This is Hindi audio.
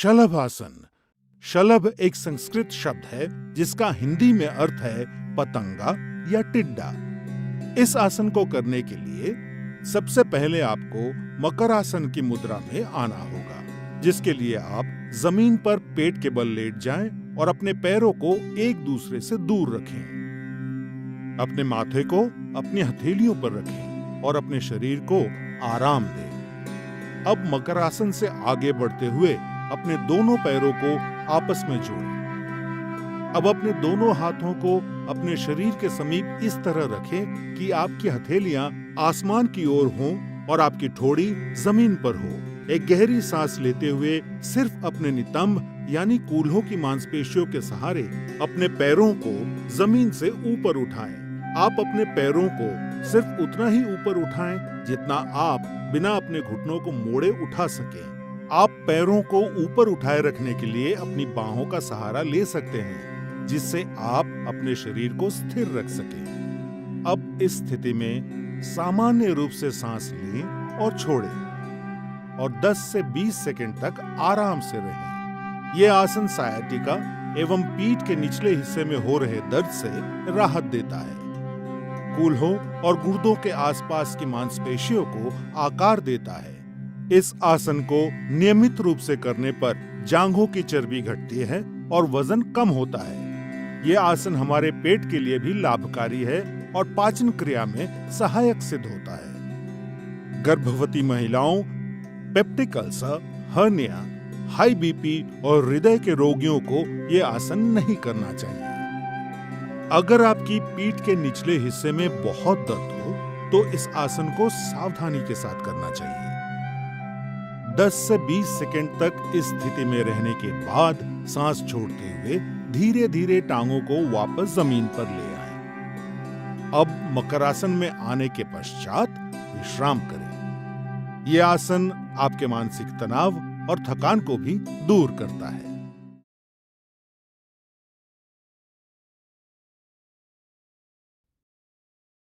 शलभासन। शलभ एक संस्कृत शब्द है जिसका हिंदी में अर्थ है पतंगा या टिड्डा। इस आसन को करने के लिए सबसे पहले आपको मकर आसन की मुद्रा में आना होगा, जिसके लिए आप जमीन पर पेट के बल लेट जाएं और अपने पैरों को एक दूसरे से दूर रखें। अपने माथे को अपनी हथेलियों पर रखें और अपने शरीर को आराम दें। अब मकर आसन से आगे बढ़ते हुए अपने दोनों पैरों को आपस में जोड़ें। अब अपने दोनों हाथों को अपने शरीर के समीप इस तरह रखें कि आपकी हथेलियां आसमान की ओर हों और आपकी ठोड़ी जमीन पर हो। एक गहरी सांस लेते हुए सिर्फ अपने नितंब यानी कूल्हों की मांसपेशियों के सहारे अपने पैरों को जमीन से ऊपर उठाएं। आप अपने पैरों को सिर्फ उतना ही ऊपर उठाएं जितना आप बिना अपने घुटनों को मोड़े उठा सकें। आप पैरों को ऊपर उठाए रखने के लिए अपनी बाहों का सहारा ले सकते हैं, जिससे आप अपने शरीर को स्थिर रख सकें। अब इस स्थिति में सामान्य रूप से सांस लें और छोड़ें और 10 से 20 सेकंड तक आराम से रहें। यह आसन सायाटिका एवं पीठ के निचले हिस्से में हो रहे दर्द से राहत देता है, कूल्हों और गुर्दों के आसपास की मांसपेशियों को आकार देता है। इस आसन को नियमित रूप से करने पर जांघों की चर्बी घटती है और वजन कम होता है। यह आसन हमारे पेट के लिए भी लाभकारी है और पाचन क्रिया में सहायक सिद्ध होता है। गर्भवती महिलाओं, peptic ulcer, hernia, high BP और हृदय के रोगियों को यह आसन नहीं करना चाहिए। अगर आपकी पीठ के निचले हिस्से में बहुत दर्द हो तो इस आसन को सावधानी के साथ करना चाहिए। 10 से 20 सेकंड तक इस स्थिति में रहने के बाद सांस छोड़ते हुए धीरे धीरे टांगों को वापस जमीन पर ले आएं। अब मकर आसन में आने के पश्चात विश्राम करें। यह आसन आपके मानसिक तनाव और थकान को भी दूर करता है।